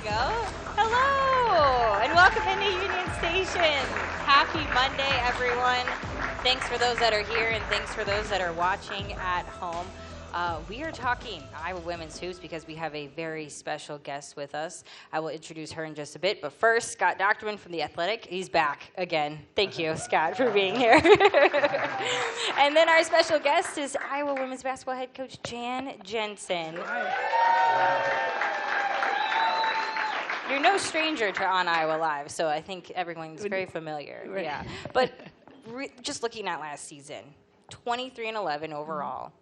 go. Hello, and welcome into Union Station. Happy Monday, everyone. Thanks for those that are here, and thanks for those that are watching at home. We are talking Iowa Women's Hoops because we have a very special guest with us. I will introduce her in just a bit, but first, Scott Docterman from The Athletic. He's back again. Thank you, Scott, for being here. And then our special guest is Iowa Women's Basketball head coach Jensen. You're no stranger to On Iowa Live, so I think everyone's very familiar. Right. Yeah, but just looking at last season, 23-11 overall.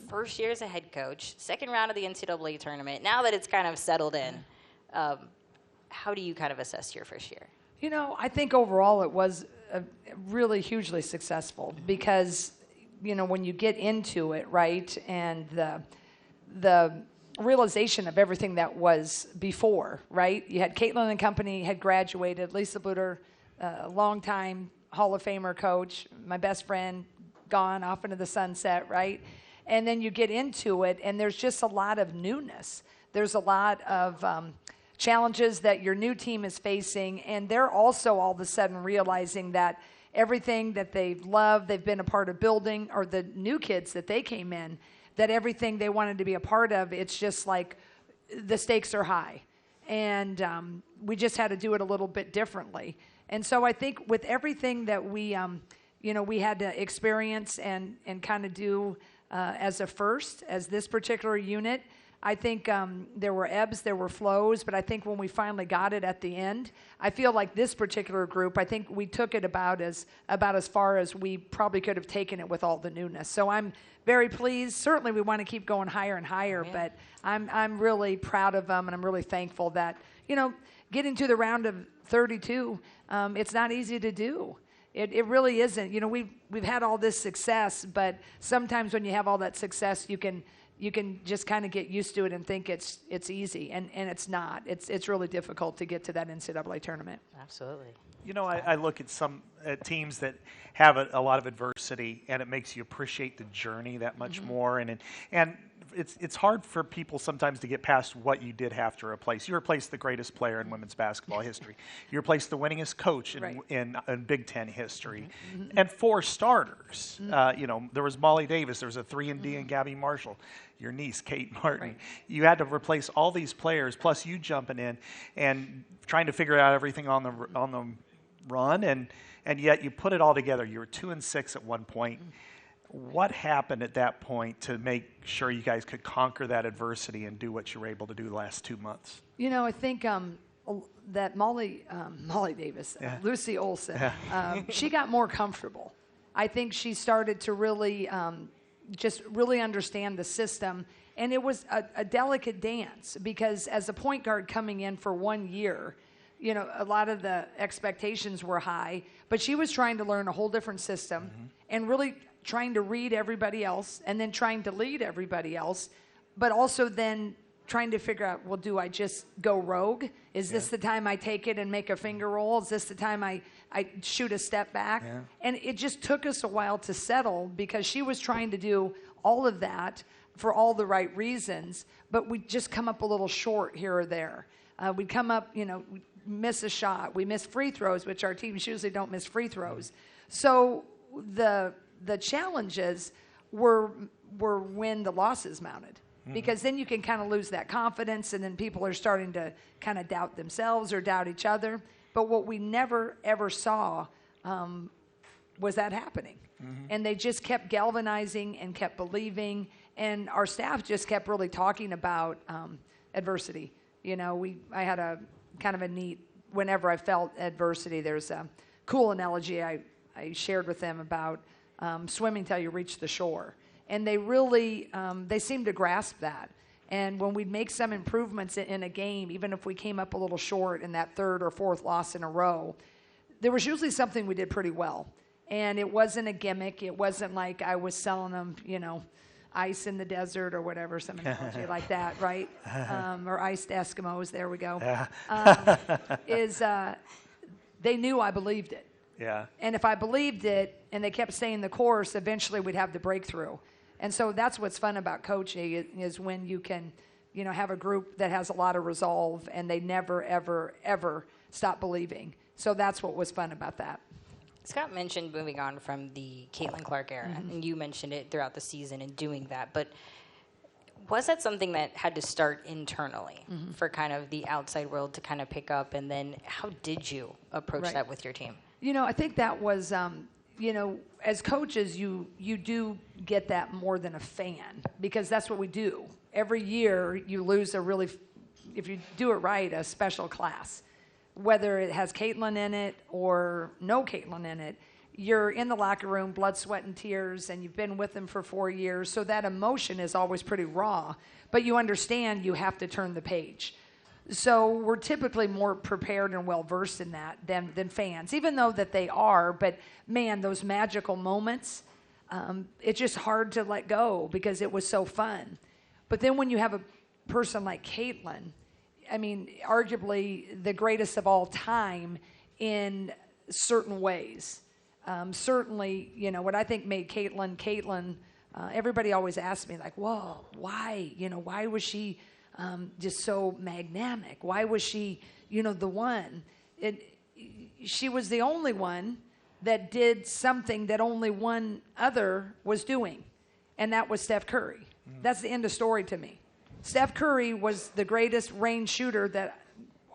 First year as a head coach, second round of the NCAA tournament. Now that it's kind of settled in, how do you kind of assess your first year? You know, I think overall it was really hugely successful because, you know, when you get into it, right, and the realization of everything that was before, right? You had Caitlin and company had graduated, Lisa Bluter, longtime Hall of Famer coach, my best friend, gone off into the sunset, right? And then you get into it, and there's just a lot of newness. There's a lot of challenges that your new team is facing, and they're also all of a sudden realizing that everything that they've loved, they've been a part of building, or the new kids that they came in, that everything they wanted to be a part of, it's just like the stakes are high. And we just had to do it a little bit differently. And so I think with everything that we, we had to experience and kind of do as this particular unit, I think there were ebbs, there were flows, but I think when we finally got it at the end, I feel like this particular group, I think we took it about as far as we probably could have taken it with all the newness. So I'm very pleased. Certainly we want to keep going higher and higher, but I'm really proud of them, and I'm really thankful that, getting to the round of 32, it's not easy to do. It really isn't. You know, we've had all this success, but sometimes when you have all that success, you can just kind of get used to it and think it's easy, and it's not. It's really difficult to get to that NCAA tournament. Absolutely. You know, I look at some teams that have a lot of adversity, and it makes you appreciate the journey that much more. And it's hard for people sometimes to get past what you did have to replace. You replaced the greatest player in women's basketball history. You replaced the winningest coach in Big Ten history, and 4 starters. There was Molly Davis. There was a 3-and-D and Gabby Marshall. Your niece, Kate Martin. Right. You had to replace all these players, plus you jumping in and trying to figure out everything on the run, and yet you put it all together. You were 2-6 at one point. What happened at that point to make sure you guys could conquer that adversity and do what you were able to do the last 2 months? You know, I think that Molly Davis, Lucy Olson, she got more comfortable. I think she started to really just really understand the system. And it was a delicate dance because as a point guard coming in for 1 year, a lot of the expectations were high, but she was trying to learn a whole different system and really trying to read everybody else and then trying to lead everybody else, but also then trying to figure out, well, do I just go rogue? Is this the time I take it and make a finger roll? Is this the time I shoot a step back? Yeah. And it just took us a while to settle because she was trying to do all of that for all the right reasons, but we'd just come up a little short here or there. We'd come up, we'd miss a shot. We miss free throws, which our teams usually don't miss free throws. So the challenges were when the losses mounted. Because then you can kind of lose that confidence, and then people are starting to kind of doubt themselves or doubt each other. But what we never, ever saw was that happening. And they just kept galvanizing and kept believing, and our staff just kept really talking about adversity. I had a kind of a neat, whenever I felt adversity, there's a cool analogy I shared with them about swimming till you reach the shore. And they really, they seemed to grasp that. And when we'd make some improvements in a game, even if we came up a little short in that 3rd or 4th loss in a row, there was usually something we did pretty well. And it wasn't a gimmick. It wasn't like I was selling them, ice in the desert or whatever, some analogy like that, right? Or iced Eskimos, there we go. They knew I believed it. Yeah. And if I believed it and they kept staying the course, eventually we'd have the breakthrough. And so that's what's fun about coaching is when you can have a group that has a lot of resolve, and they never, ever, ever stop believing. So that's what was fun about that. Scott mentioned moving on from the Caitlin Clark era, and you mentioned it throughout the season and doing that. But was that something that had to start internally for kind of the outside world to kind of pick up? And then how did you approach that with your team? I think that was, as coaches, you do get that more than a fan, because that's what we do. Every year you lose if you do it right, a special class. Whether it has Caitlin in it or no Caitlin in it, you're in the locker room, blood, sweat, and tears, and you've been with them for 4 years. So that emotion is always pretty raw, but you understand you have to turn the page. So we're typically more prepared and well-versed in that than fans, even though that they are. But, man, those magical moments, it's just hard to let go because it was so fun. But then when you have a person like Caitlin, I mean, arguably the greatest of all time in certain ways. Certainly, what I think made Caitlin, everybody always asks me, like, whoa, why? Why was she just so magnanimous? Why was she, the one? She was the only one that did something that only one other was doing, and that was Steph Curry. That's the end of story to me. Steph Curry was the greatest range shooter that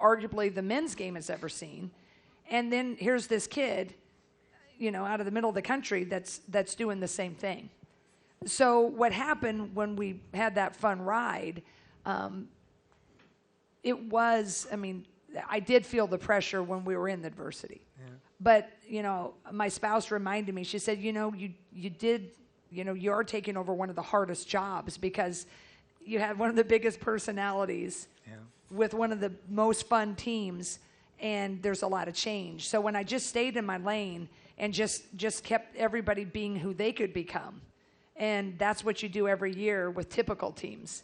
arguably the men's game has ever seen. And then here's this kid, out of the middle of the country that's doing the same thing. So what happened when we had that fun ride, I did feel the pressure when we were in the adversity. Yeah. But, my spouse reminded me, she said, you are taking over one of the hardest jobs because you had one of the biggest personalities with one of the most fun teams, and there's a lot of change. So when I just stayed in my lane and just kept everybody being who they could become, and that's what you do every year with typical teams.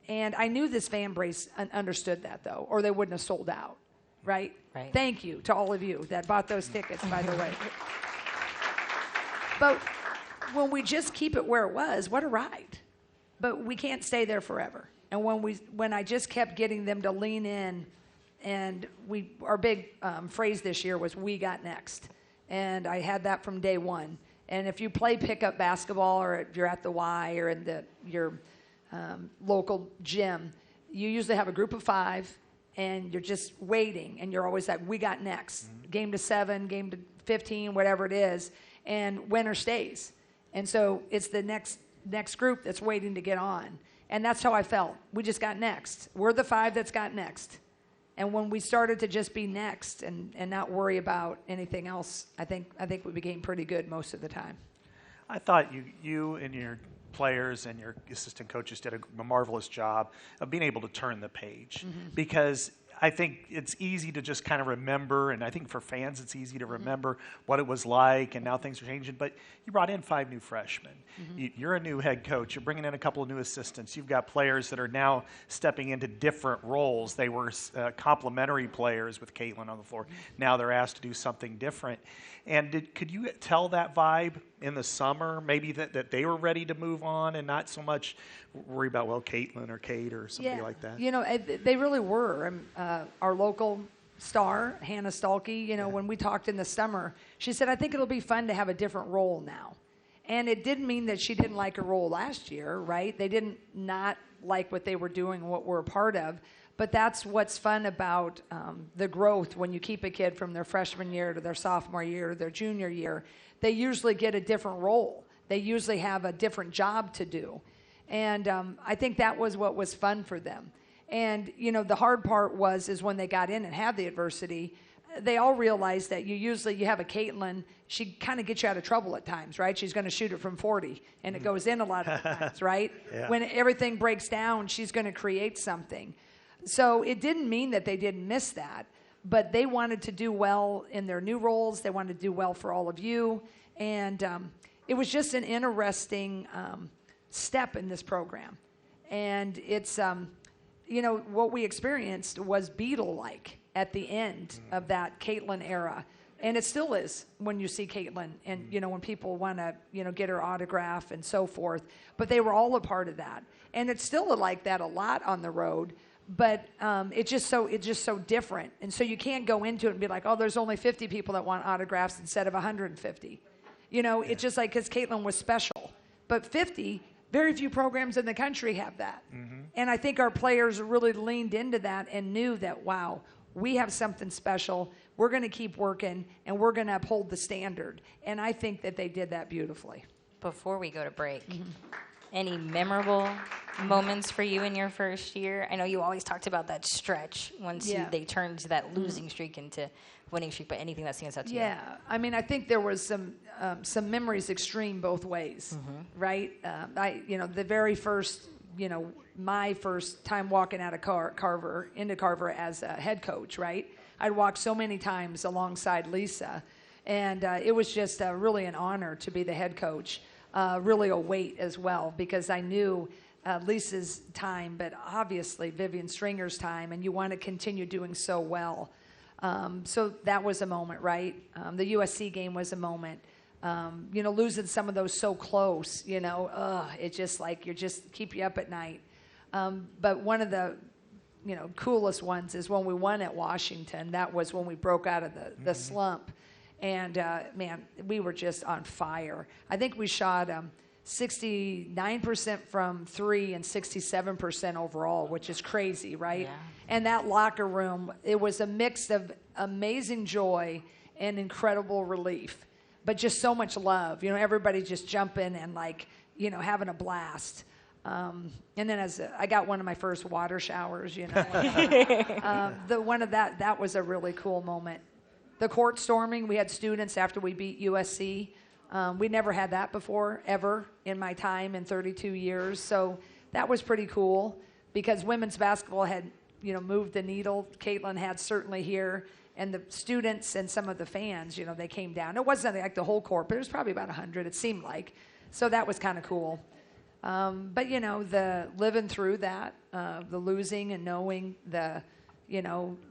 And I knew this fan base understood that, though, or they wouldn't have sold out, right? Thank you to all of you that bought those tickets, by the way. But when we just keep it where it was, what a ride. But we can't stay there forever. And when I just kept getting them to lean in, and our big phrase this year was "we got next," and I had that from day one. And if you play pickup basketball, or if you're at the Y or in your local gym, you usually have a group of 5, and you're just waiting, and you're always like, "We got next." Game to 7, game to 15, whatever it is, and winner stays. And so it's the next group that's waiting to get on. And that's how I felt. We just got next. We're the 5 that's got next. And when we started to just be next and not worry about anything else, I think we became pretty good most of the time. I thought you and your players and your assistant coaches did a marvelous job of being able to turn the page, because I think it's easy to just kind of remember, and I think for fans it's easy to remember what it was like, and now things are changing. But you brought in 5 new freshmen. You're a new head coach. You're bringing in a couple of new assistants. You've got players that are now stepping into different roles. They were complementary players with Caitlin on the floor. Now they're asked to do something different. And could you tell that vibe in the summer, maybe that they were ready to move on and not so much worry about, Caitlin or Kate or somebody like that? They really were. Our local star, Hannah Stalkey, when we talked in the summer, she said, I think it'll be fun to have a different role now. And it didn't mean that she didn't like her role last year, right? They didn't not like what they were doing and what we're a part of. But that's what's fun about the growth when you keep a kid from their freshman year to their sophomore year to their junior year. They usually get a different role. They usually have a different job to do. And I think that was what was fun for them. And, the hard part is when they got in and had the adversity, they all realized that you have a Caitlin, she kind of gets you out of trouble at times, right? She's going to shoot it from 40, and it goes in a lot of the times, right? Yeah. When everything breaks down, she's going to create something. So it didn't mean that they didn't miss that, but they wanted to do well in their new roles. They wanted to do well for all of you. And it was just an interesting step in this program. And it's, what we experienced was Beatle-like at the end of that Caitlin era. And it still is when you see Caitlin and, when people want to, get her autograph and so forth. But they were all a part of that. And it's still like that a lot on the road. But it's just so different. And so you can't go into it and be like, oh, there's only 50 people that want autographs instead of 150. It's just like because Caitlin was special. But 50, very few programs in the country have that. Mm-hmm. And I think our players really leaned into that and knew that, wow, we have something special. We're going to keep working, and we're going to uphold the standard. And I think that they did that beautifully. Before we go to break, any memorable moments for you in your first year? I know you always talked about that stretch once they turned that losing streak into winning streak, but anything that stands out to you? Yeah, I mean, I think there was some memories extreme both ways, right? The very first, my first time walking out of Carver as a head coach, right? I'd walked so many times alongside Lisa, and it was just really an honor to be the head coach. Really a weight as well, because I knew Lisa's time, but obviously Vivian Stringer's time, and you want to continue doing so well. So that was a moment, right? The USC game was a moment. Losing some of those so close, it just like keep you up at night. But one of the coolest ones is when we won at Washington. That was when we broke out of the slump. And, man, we were just on fire. I think we shot 69% from three and 67% overall, which is crazy, right? Yeah. And that locker room, it was a mix of amazing joy and incredible relief, but just so much love. Everybody just jumping and, having a blast. And then I got one of my first water showers, that was a really cool moment. The court storming, we had students after we beat USC. We never had that before, ever, in my time in 32 years. So that was pretty cool because women's basketball had, moved the needle. Caitlin had certainly here. And the students and some of the fans, they came down. It wasn't like the whole court, but it was probably about 100, it seemed like. So that was kind of cool. But, the living through that, the losing and knowing the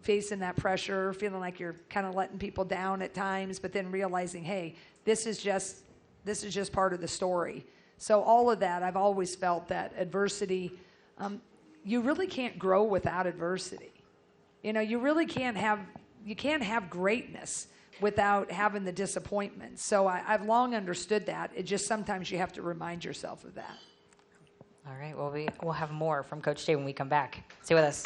facing that pressure, feeling like you're kind of letting people down at times, but then realizing, hey, this is just part of the story. So all of that, I've always felt that adversity, you really can't grow without adversity. You really can't have greatness without having the disappointment. So I've long understood that. It just sometimes you have to remind yourself of that. All right, well, we'll have more from Coach Jay when we come back. Stay with us.